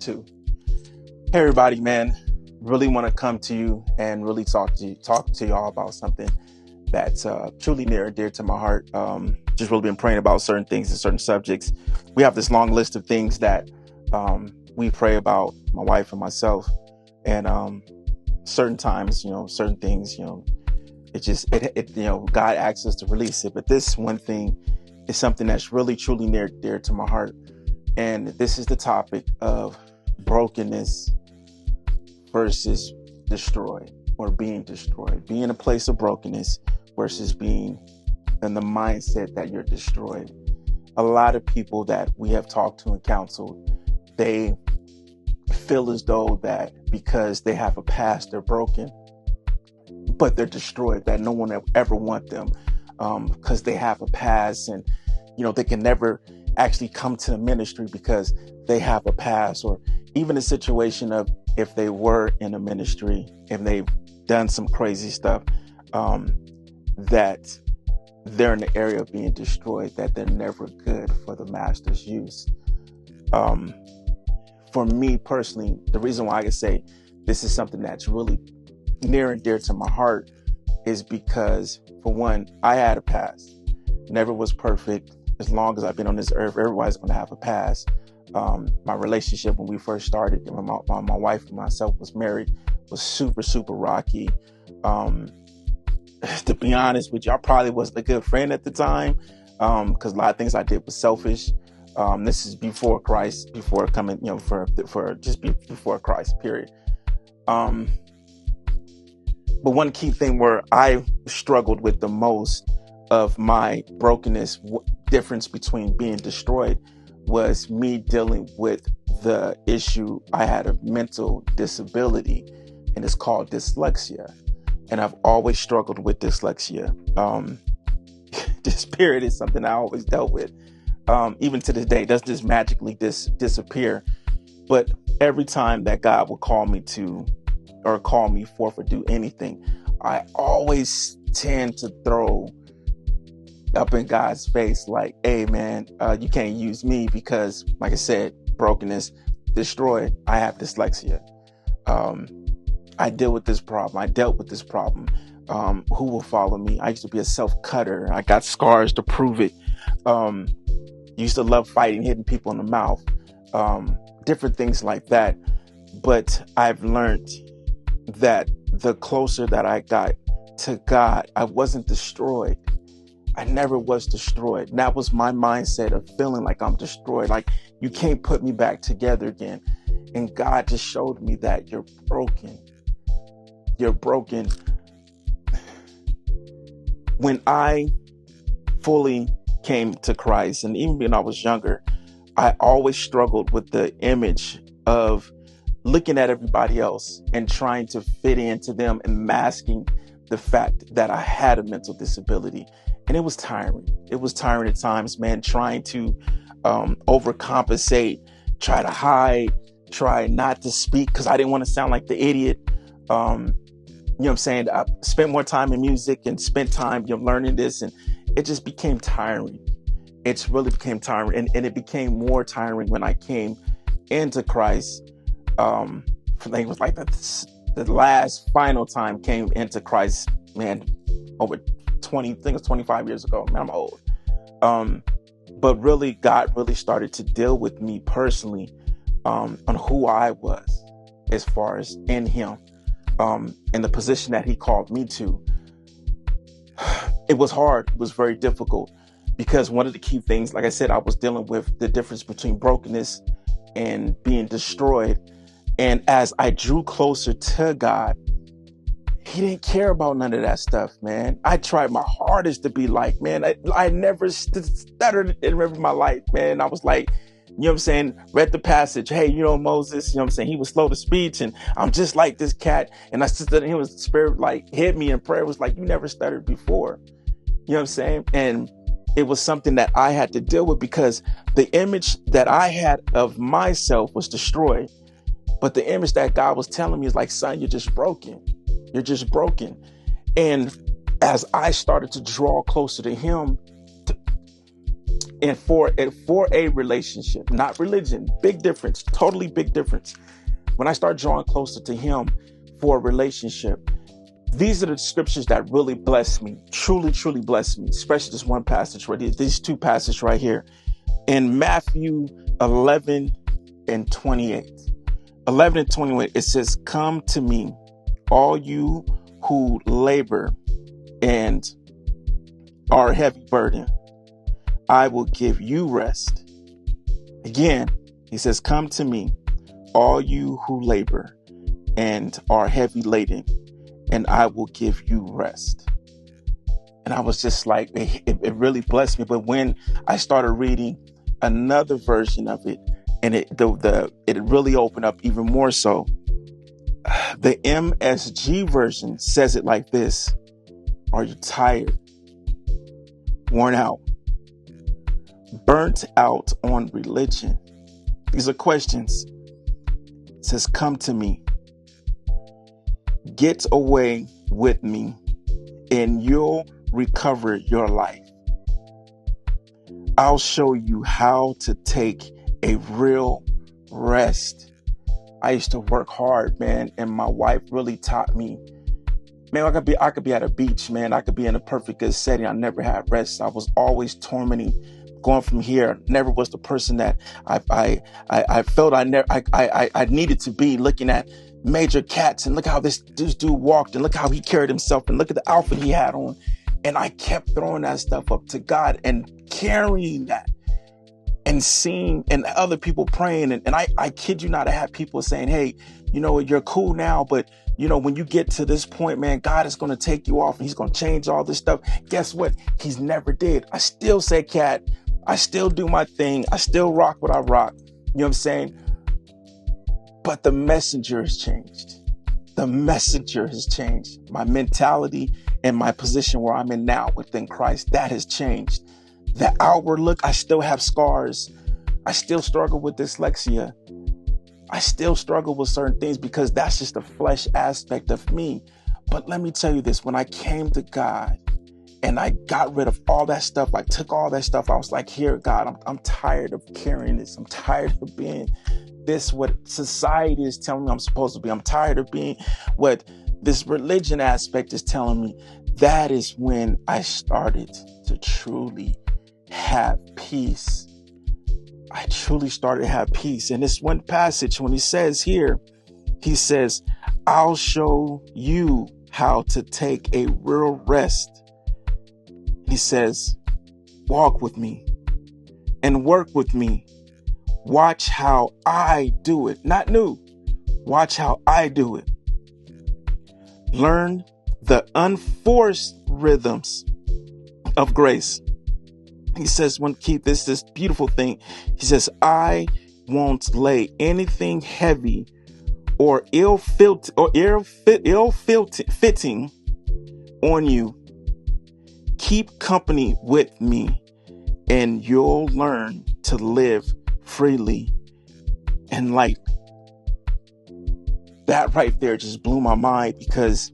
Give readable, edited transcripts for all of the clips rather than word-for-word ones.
2. Hey everybody, man. Really want to come to you and really talk to y'all about something that's truly near and dear to my heart. Just really been praying about certain things and certain subjects. We have this long list of things that we pray about, my wife and myself, and certain times, certain things, God asks us to release it. But this one thing is something that's really truly near and dear to my heart, and this is the topic of brokenness versus destroyed, or being destroyed, being in a place of brokenness versus being in the mindset that you're destroyed. A lot of people that we have talked to and counseled, they feel as though that because they have a past, they're broken, but they're destroyed, that no one ever want them because they have a past, and they can never actually come to the ministry because they have a past, or even a situation of if they were in a ministry and they've done some crazy stuff, that they're in the area of being destroyed, that they're never good for the master's use. For me personally, the reason why I can say this is something that's really near and dear to my heart is because, for one, I had a past. Never was perfect. As long as I've been on this earth, everybody's going to have a past. My relationship when we first started, when my wife and myself was married, was super, super rocky. To be honest with you, I probably wasn't a good friend at the time because a lot of things I did was selfish. This is before Christ, before coming, before Christ, period. But one key thing where I struggled with the most of my brokenness, difference between being destroyed, was me dealing with the issue. I had a mental disability, and it's called dyslexia. And I've always struggled with dyslexia. This period is something I always dealt with. Even to this day, it doesn't just magically disappear. But every time that God would call me to, or call me forth or do anything, I always tend to throw up in God's face like, hey man, you can't use me because, like I said, brokenness, destroyed. I have dyslexia. I dealt with this problem. Who will follow me? I used to be a self-cutter. I got scars to prove it. Used to love fighting, hitting people in the mouth, different things like that. But I've learned that the closer that I got to God, I wasn't destroyed. I never was destroyed. And that was my mindset of feeling like I'm destroyed. Like, you can't put me back together again. And God just showed me that you're broken. You're broken. When I fully came to Christ, and even when I was younger, I always struggled with the image of looking at everybody else and trying to fit into them and masking the fact that I had a mental disability. And it was tiring. It was tiring at times, man, trying to overcompensate, try to hide, try not to speak because I didn't want to sound like the idiot. You know what I'm saying? I spent more time in music and spent time learning this, and it just became tiring. It really became tiring, and it became more tiring when I came into Christ. It was like the last final time came into Christ, man, over 20, I think it was 25 years ago. Man, I'm old. But really, God really started to deal with me personally on who I was as far as in Him, in the position that He called me to. It was hard. It was very difficult because one of the key things, like I said, I was dealing with the difference between brokenness and being destroyed. And as I drew closer to God, He didn't care about none of that stuff, man. I tried my hardest to be like, man, I never stuttered in my life, man. I was like, read the passage. Hey, Moses, he was slow to speech, and I'm just like this cat. And I stood and the Spirit hit me in prayer. It was like, you never stuttered before. And it was something that I had to deal with because the image that I had of myself was destroyed. But the image that God was telling me is like, son, you're just broken. You're just broken. And as I started to draw closer to Him, And for a relationship, not religion, big difference, totally big difference. When I start drawing closer to him for a relationship, these are the scriptures that really bless me, truly, truly bless me, especially this one passage right here, these two passages right here in Matthew 11 and 28. 11 and 28, it says, "Come to me, all you who labor and are heavy burden. I will give you rest." Again, he says, "Come to me, all you who labor and are heavy laden, and I will give you rest." And I was just like, it really blessed me. But when I started reading another version of it, and it really opened up even more so. The MSG version says it like this: "Are you tired, worn out, burnt out on religion?" These are questions. It says, "Come to me. Get away with me, and you'll recover your life. I'll show you how to take a real rest." I used to work hard, man, and my wife really taught me. Man, I could be at a beach, man. I could be in a perfect good setting. I never had rest. I was always tormenting, going from here. Never was the person that I felt I needed to be, looking at major cats and look how this dude walked and look how he carried himself and look at the outfit he had on. And I kept throwing that stuff up to God and carrying that and seeing and other people praying. And I kid you not, I had people saying, "Hey, you know, you're cool now, but you know, when you get to this point, man, God is going to take you off and he's going to change all this stuff." Guess what? He's never did. I still say cat. I still do my thing. I still rock what I rock. You know what I'm saying? But the messenger has changed. The messenger has changed. My mentality and my position where I'm in now within Christ, that has changed. The outward look, I still have scars. I still struggle with dyslexia. I still struggle with certain things because that's just the flesh aspect of me. But let me tell you this, when I came to God and I got rid of all that stuff, I took all that stuff, I was like, "Here, God, I'm tired of carrying this. I'm tired of being this, what society is telling me I'm supposed to be. I'm tired of being what this religion aspect is telling me." That is when I started to truly have peace. I truly started to have peace. And this one passage, when he says here, he says, "I'll show you how to take a real rest." He says, "Walk with me and work with me. Watch how I do it." Not new. Watch how I do it. Learn the unforced rhythms of grace. He says, "When keep this beautiful thing." He says, "I won't lay anything heavy or ill-fitting on you. Keep company with me, and you'll learn to live freely and lightly." That right there just blew my mind, because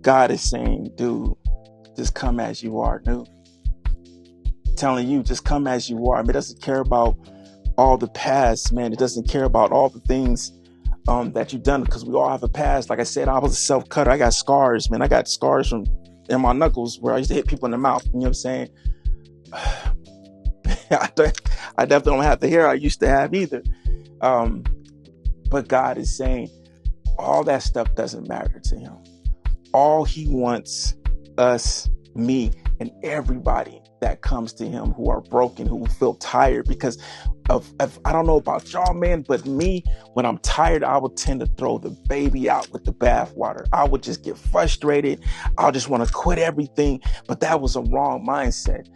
God is saying, dude, just come as you are, dude. Telling you, just come as you are. I mean, it doesn't care about all the past, man. It doesn't care about all the things that you've done, because we all have a past. Like I said, I was a self-cutter. I got scars, man. I got scars in my knuckles where I used to hit people in the mouth. You know what I'm saying? I definitely don't have the hair I used to have either. But God is saying all that stuff doesn't matter to him. All he wants us, me, and everybody that comes to him who are broken, who feel tired because of I don't know about y'all, man, but me, when I'm tired, I would tend to throw the baby out with the bathwater. I would just get frustrated. I'll just want to quit everything. But that was a wrong mindset.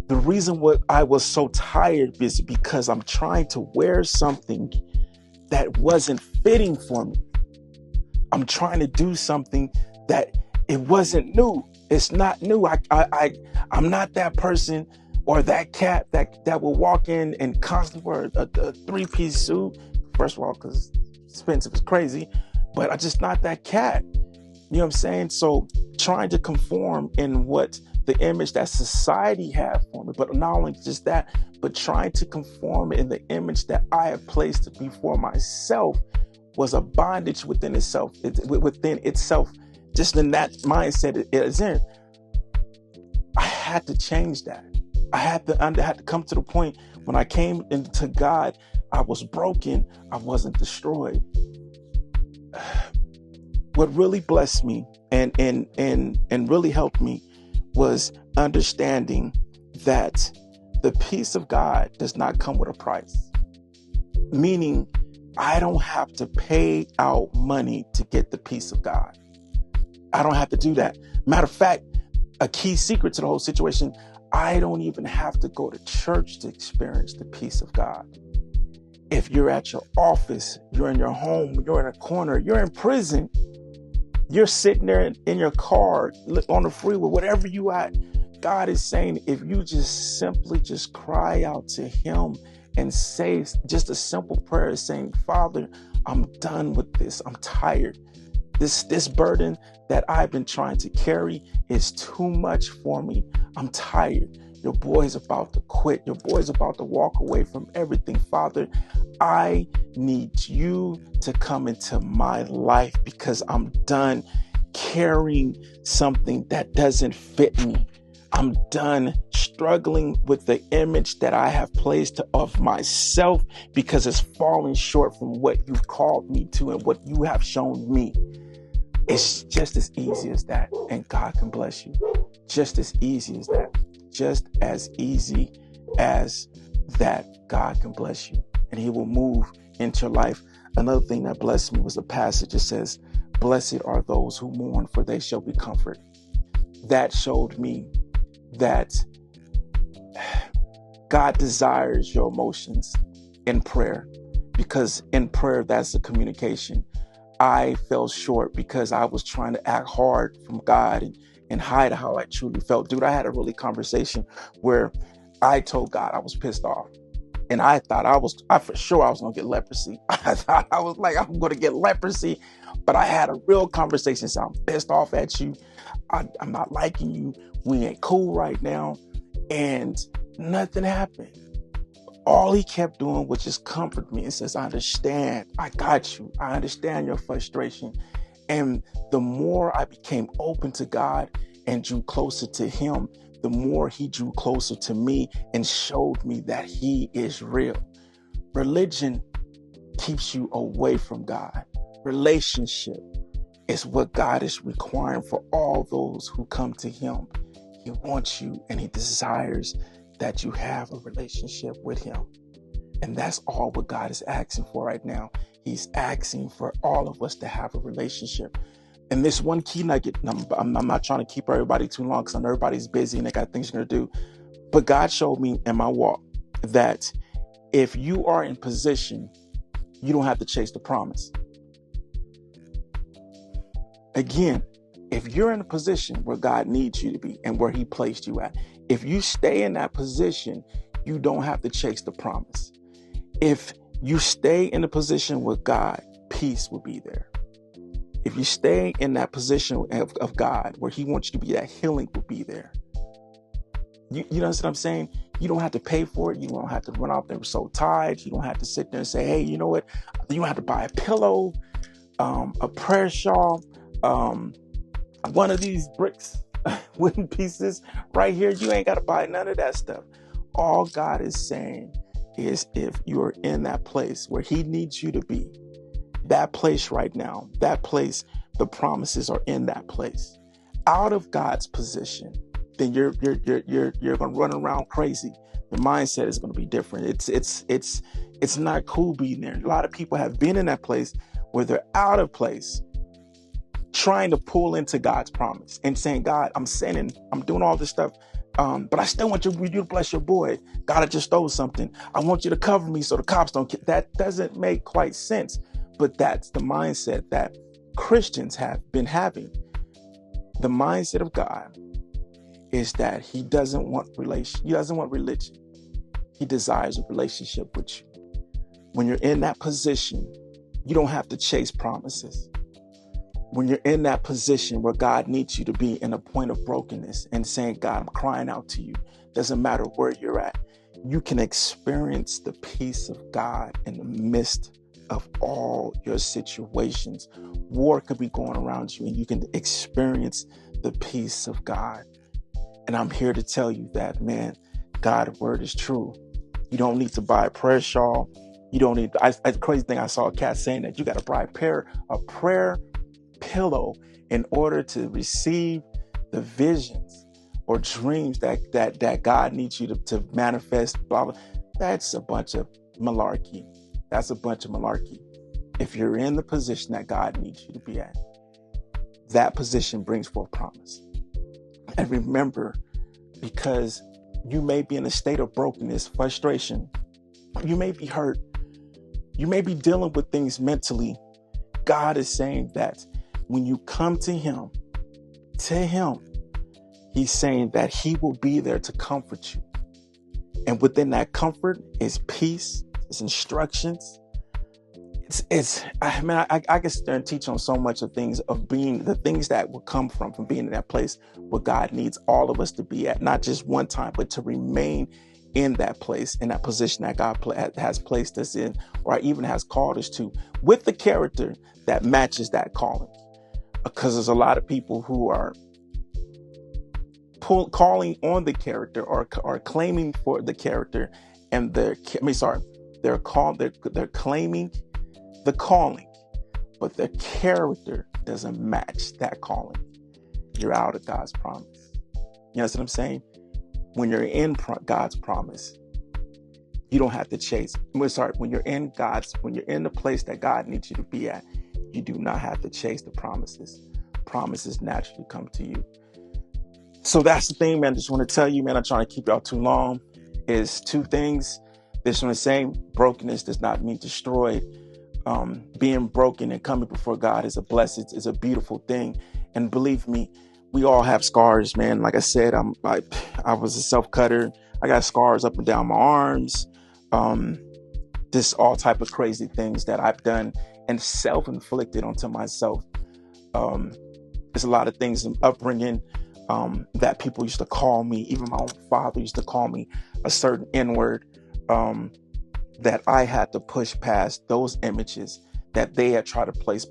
The reason why I was so tired is because I'm trying to wear something that wasn't fitting for me. I'm trying to do something that it wasn't new. It's not new. I'm not that person or that cat that will walk in and constantly wear a three-piece suit. First of all, because expensive is crazy, but I'm just not that cat. You know what I'm saying? So trying to conform in what the image that society had for me. But not only just that, but trying to conform in the image that I have placed before myself was a bondage within itself. Just in that mindset it is in. I had to change that. I had to come to the point when I came into God, I was broken. I wasn't destroyed. What really blessed me and really helped me was understanding that the peace of God does not come with a price. Meaning, I don't have to pay out money to get the peace of God. I don't have to do that. Matter of fact, a key secret to the whole situation, I don't even have to go to church to experience the peace of God. If you're at your office, you're in your home, you're in a corner, you're in prison, you're sitting there in your car on the freeway, whatever you at, God is saying, if you just simply just cry out to him and say just a simple prayer saying, Father, I'm done with this. I'm tired. This burden that I've been trying to carry is too much for me. I'm tired. Your boy's about to quit. Your boy's about to walk away from everything. Father, I need you to come into my life because I'm done carrying something that doesn't fit me. I'm done struggling with the image that I have placed of myself because it's falling short from what you've called me to and what you have shown me. It's just as easy as that. And God can bless you. Just as easy as that. Just as easy as that. God can bless you. And he will move into your life. Another thing that blessed me was a passage that says, blessed are those who mourn, for they shall be comforted. That showed me that God desires your emotions in prayer, because in prayer, that's a communication. I fell short because I was trying to act hard from God and hide how I truly felt. Dude, I had a really conversation where I told God I was pissed off. And I thought I for sure I was going to get leprosy. I thought I was like, I'm going to get leprosy. But I had a real conversation. So I'm pissed off at you. I'm not liking you. We ain't cool right now. And nothing happened. All he kept doing was just comfort me and says, I understand. I got you. I understand your frustration. And the more I became open to God and drew closer to him, the more he drew closer to me and showed me that he is real. Religion keeps you away from God. Relationship is what God is requiring for all those who come to him. He wants you and he desires that you have a relationship with him. And that's all what God is asking for right now. He's asking for all of us to have a relationship. And this one key nugget, I'm not trying to keep everybody too long because I know everybody's busy and they got things they're going to do. But God showed me in my walk that if you are in position, you don't have to chase the promise. Again, if you're in a position where God needs you to be and where he placed you at, if you stay in that position, you don't have to chase the promise. If you stay in a position with God, peace will be there. If you stay in that position of God where he wants you to be, that healing will be there. You know what I'm saying? You don't have to pay for it. You don't have to run out there so tired. You don't have to sit there and say, hey, you know what? You don't have to buy a pillow, a prayer shawl, one of these bricks, wooden pieces right here. You ain't got to buy none of that stuff. All God is saying is if you're in that place where he needs you to be, that place right now, that place, the promises are in that place. Out of God's position, then you're going to run around crazy. The mindset is going to be different. It's not cool being there. A lot of people have been in that place where they're out of place, trying to pull into God's promise and saying, God, I'm sinning. I'm doing all this stuff. But I still want you to bless your boy. God, I just stole something. I want you to cover me so the cops don't get. That doesn't make quite sense. But that's the mindset that Christians have been having. The mindset of God is that he doesn't want relation. He doesn't want religion. He desires a relationship with you. When you're in that position, you don't have to chase promises. when you're in that position where God needs you to be, in a point of brokenness, and saying, God, I'm crying out to you. Doesn't matter where you're at. You can experience the peace of God in the midst of all your situations. War could be going around you, and you can experience the peace of God. And I'm here to tell you that, man, God's word is true. You don't need to buy a prayer shawl. You don't need, the crazy thing, I saw a cat saying that you got to buy a prayer pillow in order to receive the visions or dreams that God needs you to manifest, blah, blah. That's a bunch of malarkey. That's a bunch of malarkey. If you're in the position that God needs you to be at, that position brings forth promise. And remember, because you may be in a state of brokenness, frustration, you may be hurt, you may be dealing with things mentally. God is saying that when you come to him, he's saying that he will be there to comfort you. And within that comfort is peace, is instructions. I can sit there and teach on so much of things, of being the things that will come from being in that place where God needs all of us to be at, not just one time, but to remain in that place, in that position that God has placed us in, or even has called us to, with the character that matches that calling. Because there's a lot of people who are calling on the character, or claiming for the character, and they're claiming the calling, but their character doesn't match that calling. You're out of God's promise. You know what I'm saying? When you're in God's promise, you don't have to chase. When you're in the place that God needs you to be at, you do not have to chase the promises. Promises naturally come to you. So that's the thing, man. Just want to tell you, man, I'm trying to keep y'all too long. Is two things. This one is saying brokenness does not mean destroyed. Being broken and coming before God is a blessing. It's a beautiful thing. And believe me, we all have scars, man. Like I said, I was a self-cutter. I got scars up and down my arms. Just all type of crazy things that I've done and self-inflicted onto myself. There's a lot of things in upbringing that people used to call me. Even my own father used to call me a certain N-word. That I had to push past those images that they had tried to place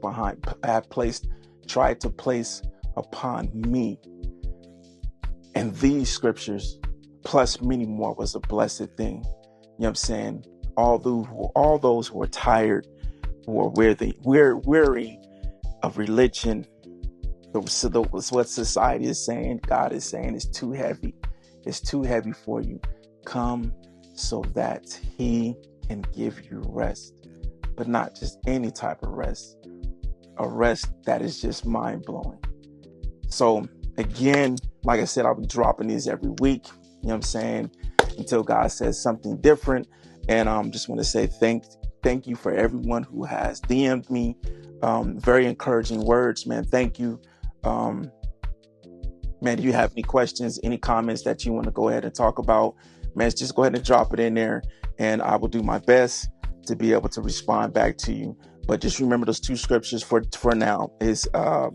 upon me. And these scriptures, plus many more, was a blessed thing. You know what I'm saying? All those who are tired, who are weary of religion, what society is saying, God is saying, is too heavy. It's too heavy for you. Come so that he can give you rest, but not just any type of rest, a rest that is just mind-blowing. So again, like I said, I'll be dropping these every week, you know what I'm saying, until God says something different. And just want to say thank you for everyone who has DM'd me, very encouraging words, man. Thank you. Man, do you have any questions, any comments that you want to go ahead and talk about, man, just go ahead and drop it in there, and I will do my best to be able to respond back to you. But just remember those two scriptures for now is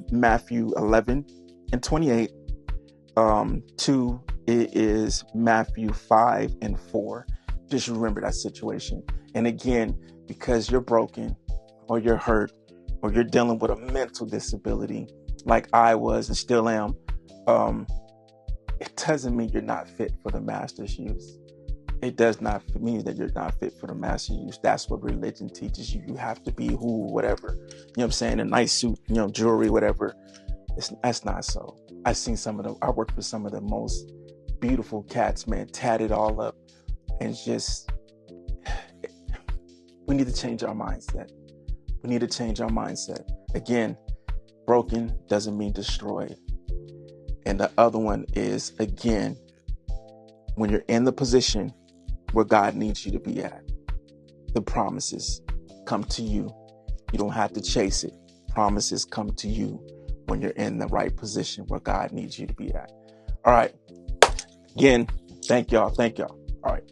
Matthew 11:28. 2, it is Matthew 5:4. Just remember that situation. And again, because you're broken or you're hurt or you're dealing with a mental disability like I was and still am, it doesn't mean you're not fit for the master's use. It does not mean that you're not fit for the master's use. That's what religion teaches you. You have to be whatever. You know what I'm saying? A nice suit, jewelry, whatever. That's not so. I worked with some of the most beautiful cats, man, tatted all up. And just, we need to change our mindset. We need to change our mindset. Again, broken doesn't mean destroyed. And the other one is, again, when you're in the position where God needs you to be at, the promises come to you. You don't have to chase it. Promises come to you when you're in the right position where God needs you to be at. All right. Again, thank y'all. All right.